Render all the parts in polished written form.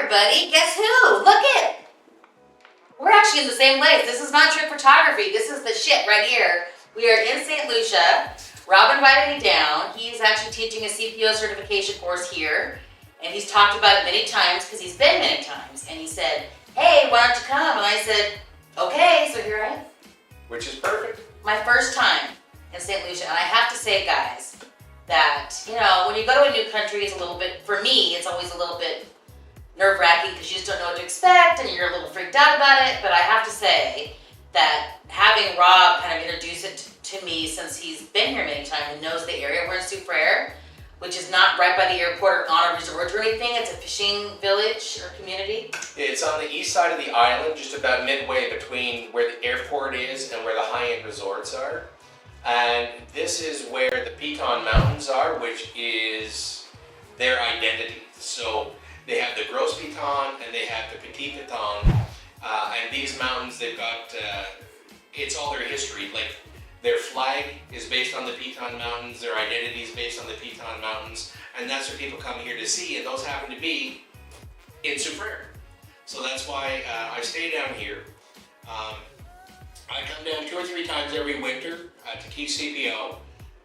everybody. Guess who? Look it. We're actually in the same place. This is not trick photography. This is the shit right here. We are in St. Lucia. Rob invited me down. He's actually teaching a CPO certification course here. And he's talked about it many times because he's been many times. And he said, hey, why don't you come? And I said, okay, so here I am. Which is perfect. My first time in St. Lucia. And I have to say, guys, that, you know, when you go to a new country, it's a little bit, for me, it's always a little bit nerve-wracking because you just don't know what to expect and you're a little freaked out about it. But I have to say that having Rob kind of introduce it to me, since he's been here many times and knows the area. We're in Sioux Frere, which is not right by the airport or on a resort or anything. It's a fishing village or community. It's on the east side of the island, just about midway between where the airport is and where the high-end resorts are. And this is where the Piton Mountains are, which is their identity. So they have the Gros Piton and they have the Petit Piton. And these mountains, they've got, it's all their history. Like, their flag is based on the Piton Mountains, their identity is based on the Piton Mountains, and that's what people come here to see, and those happen to be in Sioux Frere. So that's why I stay down here. I come down 2 or 3 times every winter to teach CPO,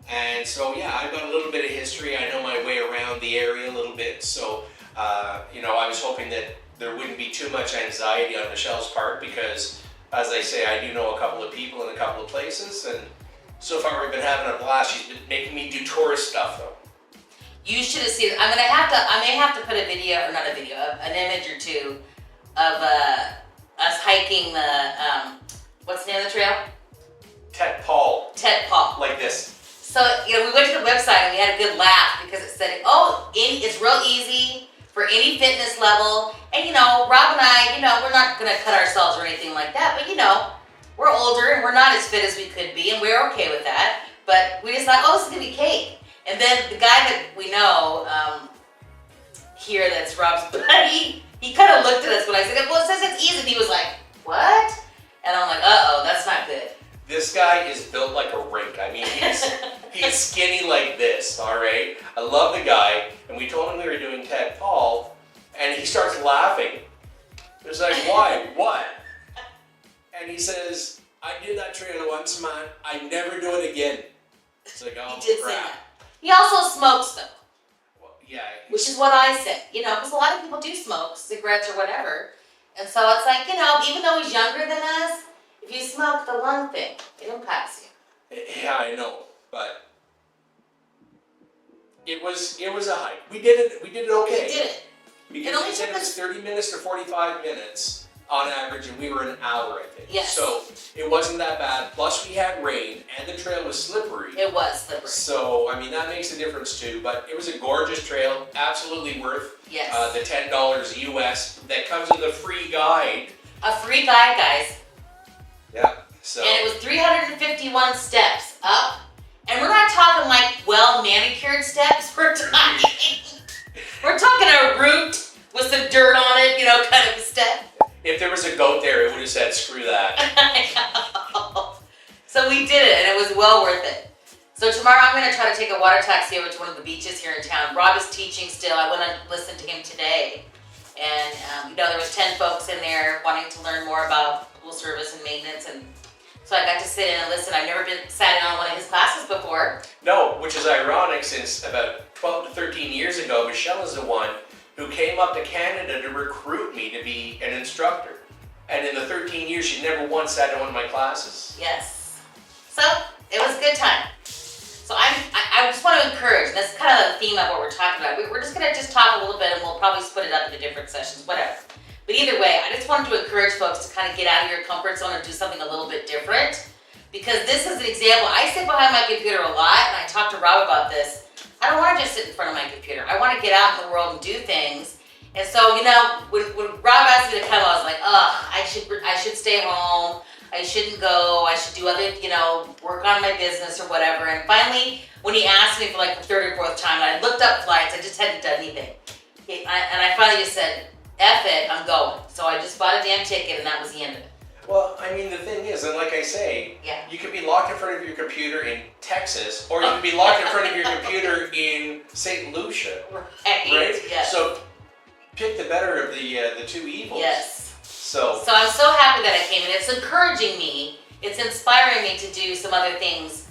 and so yeah, I've got a little bit of history. I know my way around the area a little bit, so you know, I was hoping that there wouldn't be too much anxiety on Michelle's part because, as I say, I do know a couple of people in a couple of places, and so far we've been having a blast. She's been making me do tourist stuff, though. You should have seen it. I may have to put a video, or not a video, an image or two of us hiking the, what's the name of the trail? Tet Paul. Tet Paul. Like this. So, you know, we went to the website and we had a good laugh because it said, oh, it's real easy for any fitness level. And, you know, Rob and I, you know, we're not going to cut ourselves or anything like that, but, you know, we're older and we're not as fit as we could be, and we're okay with that. But we just thought, oh, this is going to be cake. And then the guy that we know here that's Rob's buddy, he kind of looked at us when I said, well, it says it's easy. And he was like, what? And I'm like, uh-oh, that's not good. This guy is built like a rink. I mean, he's skinny like this, all right? I love the guy, and we told him we were doing Tet Paul, and he starts laughing. It's like, why? What? And he says, I did that trail once, man. I never do it again. It's like, oh, he did crap. say that. He also smokes, though. Well, yeah. Which is what I said, you know, because a lot of people do smoke, cigarettes or whatever. And so it's like, you know, even though he's younger than us, if you smoke the lung thing, it impacts you. Yeah, I know, but it was a hike. We did it okay. We did it. Because It only they said took it was us 30 minutes to 45 minutes on average, and we were an hour, I think. Yes. So it wasn't that bad. Plus we had rain, and the trail was slippery. It was slippery. So, I mean, that makes a difference too, but it was a gorgeous trail, absolutely worth Yes. the $10 US that comes with a free guide. A free guide, guys. Yeah. So. And it was 351 steps up. And we're not talking like well-manicured steps. We're talking a route with some dirt on it, you know, kind of a step. If there was a goat there, it would have said, screw that. I know. So we did it, and it was well worth it. So tomorrow I'm going to try to take a water taxi over to one of the beaches here in town. Rob is teaching still. I went and listened to him today. And, you know, there was 10 folks in there wanting to learn more about pool service and maintenance. And so I got to sit in and listen. I've never sat in on one of his classes before. No, which is ironic since about 12 to 13 years ago, Michelle is the one who came up to Canada to recruit me to be an instructor. And in the 13 years, she never once sat in one of my classes. Yes. So it was a good time. So I just want to encourage, and that's kind of the theme of what we're talking about. We're just going to talk a little bit, and we'll probably split it up into different sessions, whatever. But either way, I just wanted to encourage folks to kind of get out of your comfort zone and do something a little bit different. Because this is an example. I sit behind my computer a lot, and I talked to Rob about this. I don't want to just sit in front of my computer. I want to get out in the world and do things. And so, you know, when Rob asked me to come, I was like, I should stay home. I shouldn't go. I should do other, you know, work on my business or whatever. And finally, when he asked me for like the 3rd or 4th time, and I looked up flights, I just hadn't done anything. And I finally just said, F it, I'm going. So I just bought a damn ticket, and that was the end of it. Well, I mean, the thing is, and like I say, you could be locked in front of your computer in Texas, or you could be locked in front of your computer in St. Lucia, right? Yes. So picked the better of the two evils. Yes. So I'm so happy that I came, and it's encouraging me. It's inspiring me to do some other things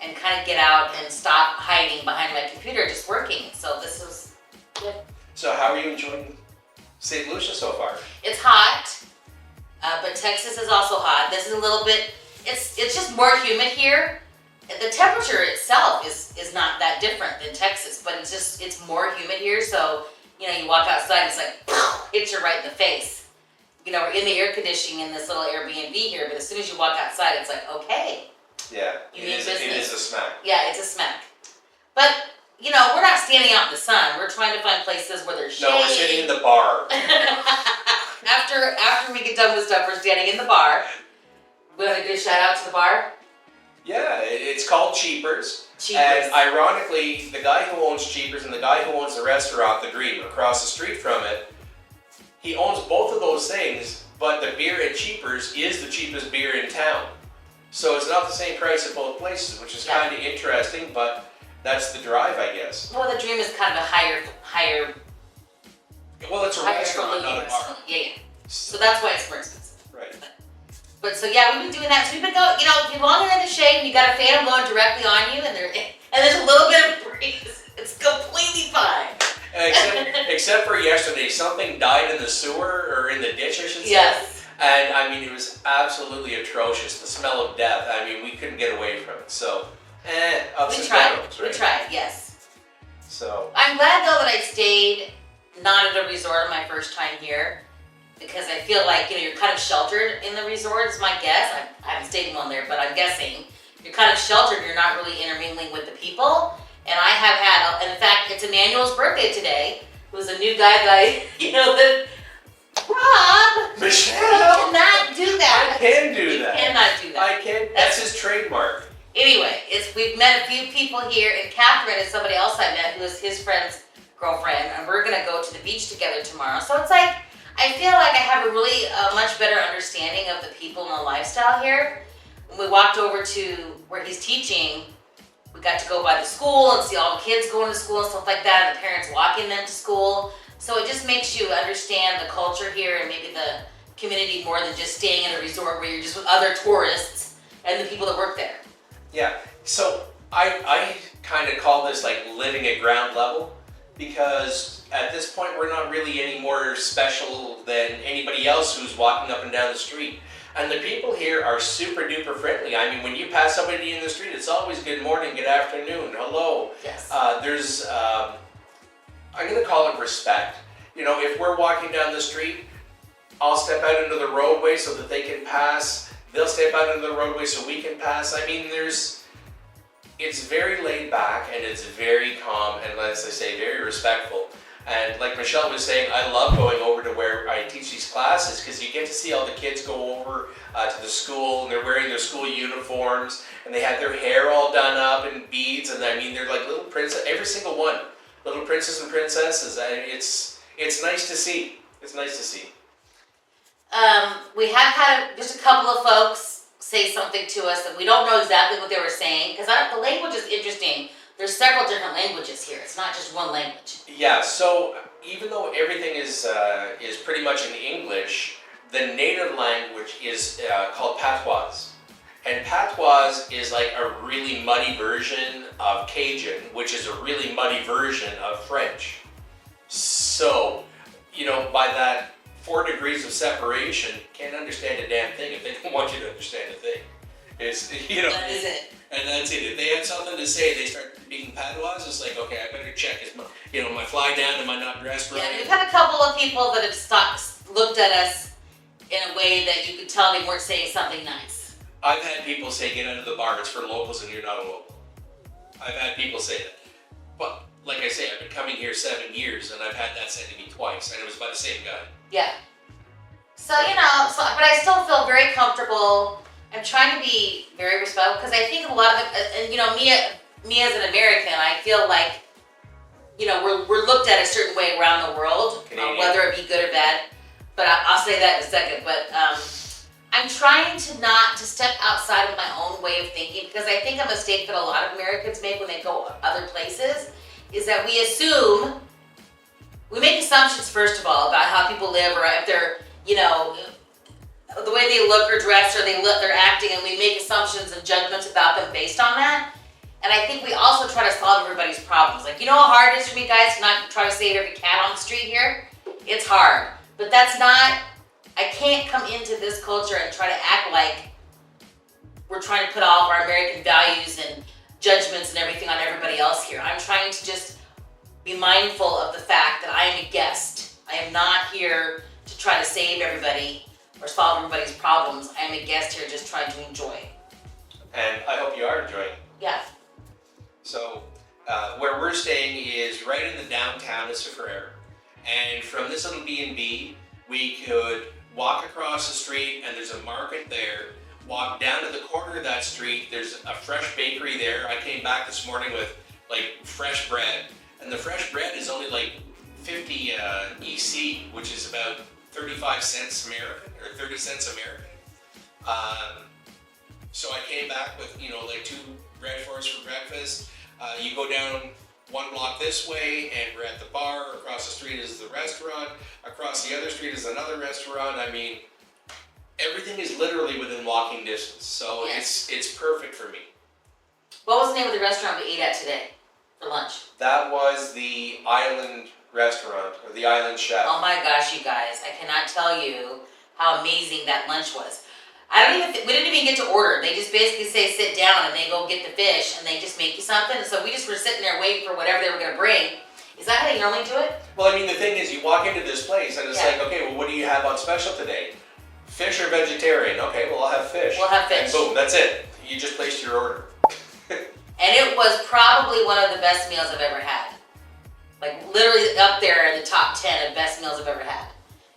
and kind of get out and stop hiding behind my computer, just working. So this is good. So how are you enjoying St. Lucia so far? It's hot, but Texas is also hot. This is a little bit, it's just more humid here. The temperature itself is not that different than Texas, but it's more humid here. So, you know, you walk outside, it's like, hits you right in the face. You know, we're in the air conditioning in this little Airbnb here, but as soon as you walk outside, it's like, okay. Yeah, You mean business. It is a smack. Yeah, it's a smack. But, you know, we're not standing out in the sun. We're trying to find places where there's shade. No, we're sitting in the bar. After we get done with stuff, we're standing in the bar. We want to do a shout out to the bar? Yeah, it's called Cheapers. Cheapers. And ironically, the guy who owns Cheapers and the guy who owns the restaurant, The Green, across the street from it, he owns both of those things, but the beer at Cheapers is the cheapest beer in town. So it's not the same price at both places, which is kind of interesting, but that's the drive, I guess. Well, the Dream is kind of a higher. Well, it's a restaurant, not a bar. Yeah. So that's why it's more expensive. Right. But so yeah, we've been doing that. So we've been going, you know, if you're longer in the shade and you got a fan blowing directly on you, and there's a little bit of breeze, it's completely fine. Except for yesterday, something died in the sewer, or in the ditch, I should say. Yes. And I mean, it was absolutely atrocious. The smell of death. I mean, we couldn't get away from it. So, ups and downs, right? We tried, yes. So. I'm glad though that I stayed not at a resort my first time here, because I feel like, you know, you're kind of sheltered in the resort, is my guess. I haven't stayed in one there, but I'm guessing you're kind of sheltered. You're not really intermingling with the people. And I have had, in fact, it's Emmanuel's birthday today. Who's a new guy that Rob, Michelle, you cannot do that. I can do you that. Cannot do that. I can. That's his trademark. Anyway, we've met a few people here, and Catherine is somebody else I met who is his friend's girlfriend, and we're gonna go to the beach together tomorrow. So it's like, I feel like I have a really much better understanding of the people and the lifestyle here. When we walked over to where he's teaching, we got to go by the school and see all the kids going to school and stuff like that, and the parents walking them to school. So it just makes you understand the culture here and maybe the community more than just staying in a resort where you're just with other tourists and the people that work there. Yeah. So I kind of call this like living at ground level, because at this point we're not really any more special than anybody else who's walking up and down the street. And the people here are super duper friendly. I mean, when you pass somebody in the street, it's always good morning, good afternoon, hello. Yes. There's, I'm gonna call it respect. You know, if we're walking down the street, I'll step out into the roadway so that they can pass. They'll step out into the roadway so we can pass. I mean, it's very laid back and it's very calm and, as I say, very respectful. And like Michelle was saying, I love going over to where I teach these classes, because you get to see all the kids go over to the school, and they're wearing their school uniforms, and they have their hair all done up in beads, and I mean, they're like little princess, every single one, little princes and princesses. It's nice to see. It's nice to see. We have had just a couple of folks say something to us that we don't know exactly what they were saying, because the language is interesting. There's several different languages here. It's not just one language. Yeah, so even though everything is pretty much in English, the native language is called patois. And patois is like a really muddy version of Cajun, which is a really muddy version of French. So, you know, by that 4 degrees of separation, can't understand a damn thing if they don't want you to understand a thing. It's, you know. That is it. And that's it. If they have something to say, they start speaking patois. It's like, okay, I better check. Is my fly down? Am I not dressed right? Yeah, we've had a couple of people that have looked at us in a way that you could tell they weren't saying something nice. I've had people say, get out of the bar, it's for locals and you're not a local. I've had people say that. But, like I say, I've been coming here 7 years, and I've had that said to me twice, and it was by the same guy. Yeah. So, you know, but I still feel very comfortable. I'm trying to be very respectful, because I think a lot of it, and you know, me as an American, I feel like, you know, we're looked at a certain way around the world, whether it be good or bad. But I'll say that in a second. But I'm trying to step outside of my own way of thinking, because I think a mistake that a lot of Americans make when they go other places is that we assume we make assumptions, first of all, about how people live, or if they're, you know, the way they look or dress, or they're acting, and we make assumptions and judgments about them based on that. And I think we also try to solve everybody's problems. Like, you know how hard it is for me, guys, to not try to save every cat on the street here? It's hard. But that's not, I can't come into this culture and try to act like we're trying to put all of our American values and judgments and everything on everybody else here. I'm trying to just be mindful of the fact that I am a guest. I am not here to try to save everybody or solve everybody's problems. I am a guest here just trying to enjoy. And I hope you are enjoying. Yeah. So, where we're staying is right in the downtown of Frere. And from this little B&B, we could walk across the street and there's a market there. Walk down to the corner of that street, there's a fresh bakery there. I came back this morning with like fresh bread. And the fresh bread is only like 50 EC, which is about 35 cents American, or 30 cents American. So I came back with, you know, like 2 bread for us for breakfast. You go down 1 block this way and we're at the bar. Across the street is the restaurant. Across the other street is another restaurant. I mean, everything is literally within walking distance. So yes. It's perfect for me. What was the name of the restaurant we ate at today for lunch? That was the Island Restaurant, or the Island Chef. Oh my gosh, you guys, I cannot tell you how amazing that lunch was. We didn't even get to order. They just basically say sit down and they go get the fish and they just make you something. And so we just were sitting there waiting for whatever they were going to bring. Is that how they normally do it? Well, I mean, the thing is, you walk into this place and it's Yeah. like, okay, well, what do you have on special today? Fish or vegetarian? Okay, well, I'll have fish. We'll have fish. And boom, that's it. You just placed your order. And it was probably one of the best meals I've ever had. Like literally up there in the top 10 of best meals I've ever had.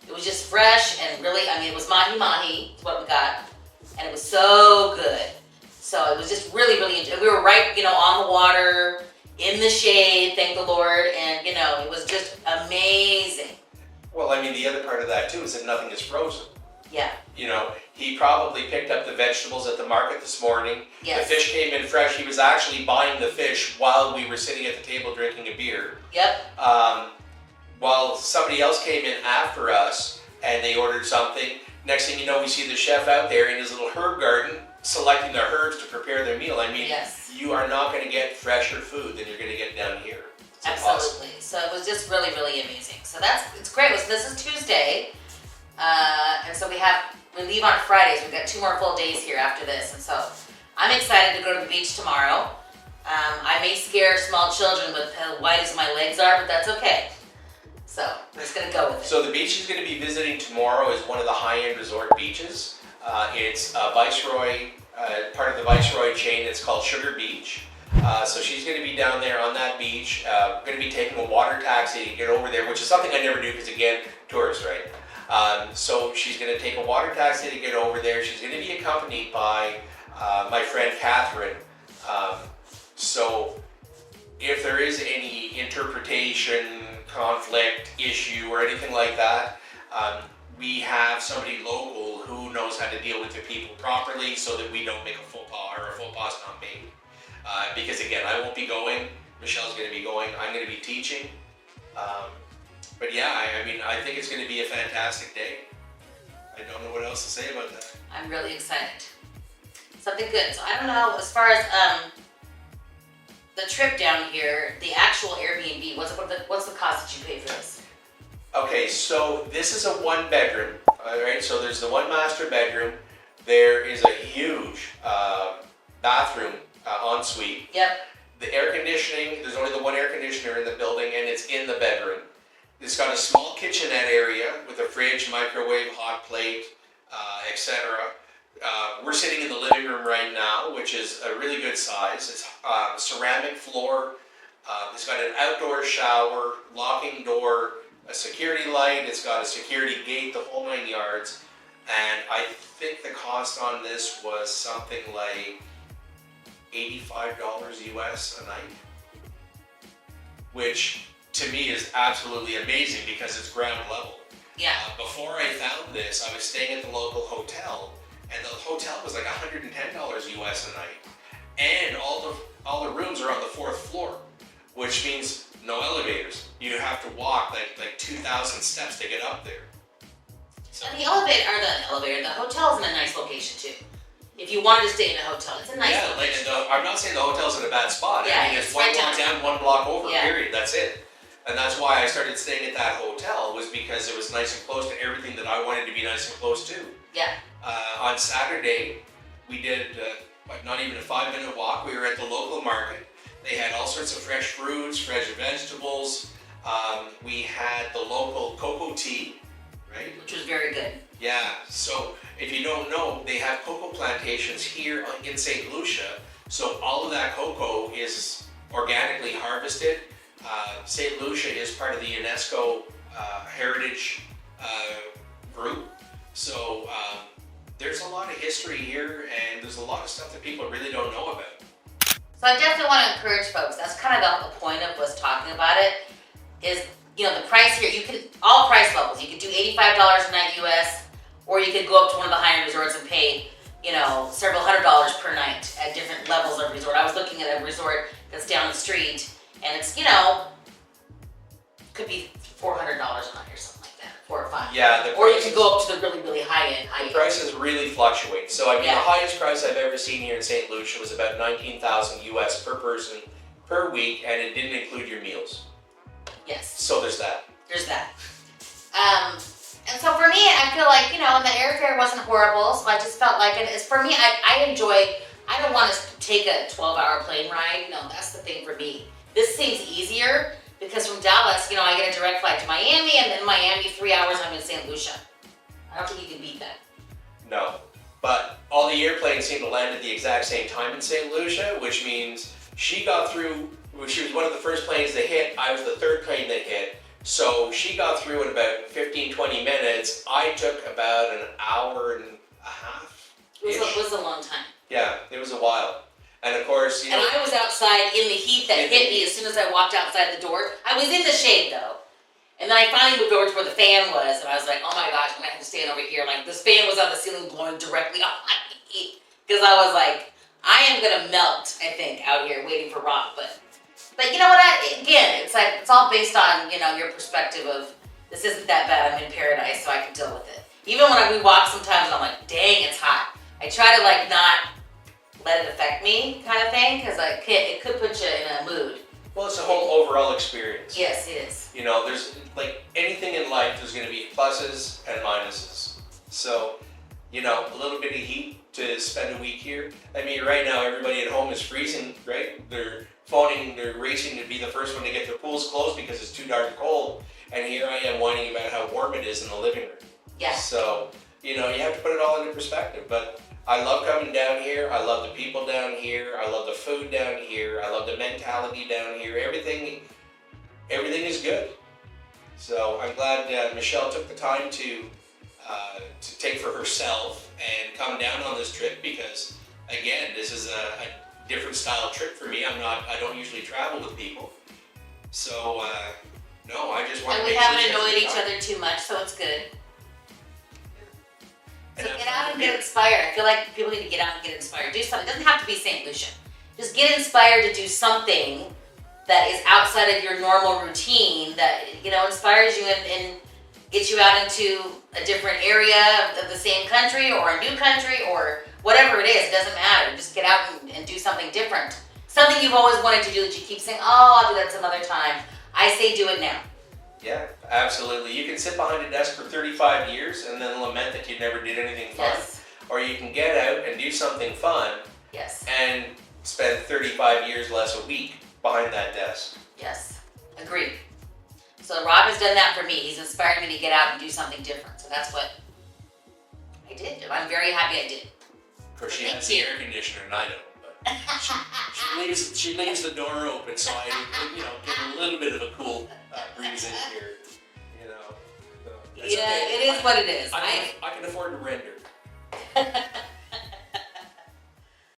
It was just fresh and really, I mean, it was mahi-mahi is what we got. And it was so good. So it was just really, really enjoyable. We were right, you know, on the water, in the shade, thank the Lord. And, you know, it was just amazing. Well, I mean, the other part of that too is that nothing is frozen. Yeah. You know, he probably picked up the vegetables at the market this morning. Yes. The fish came in fresh. He was actually buying the fish while we were sitting at the table drinking a beer. Yep. While somebody else came in after us and they ordered something. Next thing you know, we see the chef out there in his little herb garden selecting the herbs to prepare their meal. I mean, yes. You are not going to get fresher food than you're going to get down here. It's absolutely. Impossible. So it was just really, really amazing. So it's great. This is Tuesday. And so we leave on Fridays. We've got 2 more full days here after this. And so I'm excited to go to the beach tomorrow. I may scare small children with how wide as my legs are, but that's okay. So we're just going to go with it. So the beach she's going to be visiting tomorrow is one of the high-end resort beaches. It's Viceroy, part of the Viceroy chain. It's called Sugar Beach. So she's going to be down there on that beach. Going to be taking a water taxi to get over there, which is something I never do because, again, tourists, right? So she's going to take a water taxi to get over there. She's going to be accompanied by my friend Catherine. So if there is any interpretation, conflict, issue, or anything like that, we have somebody local who knows how to deal with the people properly so that we don't make a faux pas, or a faux pas is not made. Because again, I won't be going, Michelle's going to be going, I'm going to be teaching. But yeah, I mean, I think it's going to be a fantastic day. I don't know what else to say about that. I'm really excited. Something good. So I don't know, as far as the trip down here, the actual Airbnb, what's the cost that you pay for this? Okay, so this is a 1-bedroom. All right, so there's the 1 master bedroom. There is a huge bathroom ensuite. Yep. The air conditioning, there's only the 1 air conditioner in the building, and it's in the bedroom. It's got a small kitchenette area with a fridge, microwave, hot plate, etc. We're sitting in the living room right now, which is a really good size. It's ceramic floor. It's got an outdoor shower, locking door, a security light. It's got a security gate, the whole 9 yards. And I think the cost on this was something like $85 US a night, which to me is absolutely amazing because it's ground level. Yeah. Before I found this, I was staying at the local hotel, and the hotel was like $110 US a night, and all the rooms are on the 4th floor, which means no elevators. You have to walk like 2,000 steps to get up there. So, And the hotel's in a nice location too. If you wanted to stay in a hotel, it's a nice location. I'm not saying the hotel's in a bad spot. Yeah, I mean, it's one right block down, one block over, Yeah. period. That's it. And that's why I started staying at that hotel, was because it was nice and close to everything that I wanted to be nice and close to. Yeah. On Saturday, we did not even a 5-minute walk. We were at the local market. They had all sorts of fresh fruits, fresh vegetables. We had the local cocoa tea, right? Which was very good. Yeah, so if you don't know, they have cocoa plantations here in St. Lucia. So all of that cocoa is organically harvested. St. Lucia is part of the UNESCO heritage group. So there's a lot of history here, and there's a lot of stuff that people really don't know about. So I definitely want to encourage folks. That's kind of the point of us talking about it. Is the price here. You can all price levels. You could do $85 a night US, or you could go up to one of the high-end resorts and pay several $100s per night at different levels of resort. I was looking at a resort that's down the street, and it's could be $400 a night or something like that, 4 or 5. Yeah, or you can go up to the really, really high-end. The prices really fluctuate. So I mean, Yeah. the highest price I've ever seen here in St. Lucia was about 19,000 US per person per week, and it didn't include your meals. Yes. So there's that. There's that. And so for me, I feel like, the airfare wasn't horrible, so I just felt like it's for me, I don't want to take a 12-hour plane ride. No, that's the thing for me. This seems easier because from Dallas, I get a direct flight to Miami, and then Miami, 3 hours, I'm in St. Lucia. I don't think you can beat that. No. But all the airplanes seem to land at the exact same time in St. Lucia, which means she got through, she was one of the first planes that hit, I was the third plane that hit. So she got through in about 15, 20 minutes. I took about an hour and a half. It was a long time. Yeah, it was a while. And of course, And I was outside in the heat that hit me as soon as I walked outside the door. I was in the shade though. And then I finally moved over to where the fan was, and I was like, oh my gosh, I'm gonna have to stand over here. Like, this fan was on the ceiling blowing directly on my heat. Because I was like, I am gonna melt, I think, out here waiting for Rob. But you know what, again, it's all based on, your perspective of, this isn't that bad, I'm in paradise, so I can deal with it. Even when we walk sometimes, I'm like, dang, it's hot. I try to not let it affect me kind of thing, because it could put you in a mood. well, it's a whole overall experience. Yes, it is. There's anything in life, there's going to be pluses and minuses. So, a little bit of heat to spend a week here. I mean, right now everybody at home is freezing, right? They're racing to be the first one to get their pools closed because it's too darn cold. And here I am whining about how warm it is in the living room. Yeah. So, you have to put it all into perspective. But I love coming down here. I love the people down here. I love the food down here. I love the mentality down here. Everything is good. So I'm glad Michelle took the time to take for herself and come down on this trip, because again, this is a different style trip for me. I don't usually travel with people. So no, I just want to And we make haven't sure annoyed she each has other too much, so it's good. And So have get fun. out and get inspired. I feel like people need to get out and get inspired. Do something. It doesn't have to be St. Lucia. Just get inspired to do something that is outside of your normal routine that, inspires you and gets you out into a different area of the same country or a new country or whatever it is. It doesn't matter. Just get out and do something different. Something you've always wanted to do that you keep saying, oh, I'll do that some other time. I say do it now. Yeah, absolutely. You can sit behind a desk for 35 years and then lament that you never did anything fun. Yes. Or you can get out and do something fun Yes. and spend 35 years less a week behind that desk. Yes. Agreed. So Rob has done that for me. He's inspired me to get out and do something different. So that's what I did. I'm very happy I did. Of course, she Thank has you. the air conditioner and I don't. But she leaves the door open, so I get a little bit of a cool breeze in here. So it's Yeah, okay. it is what it is. I can afford to render.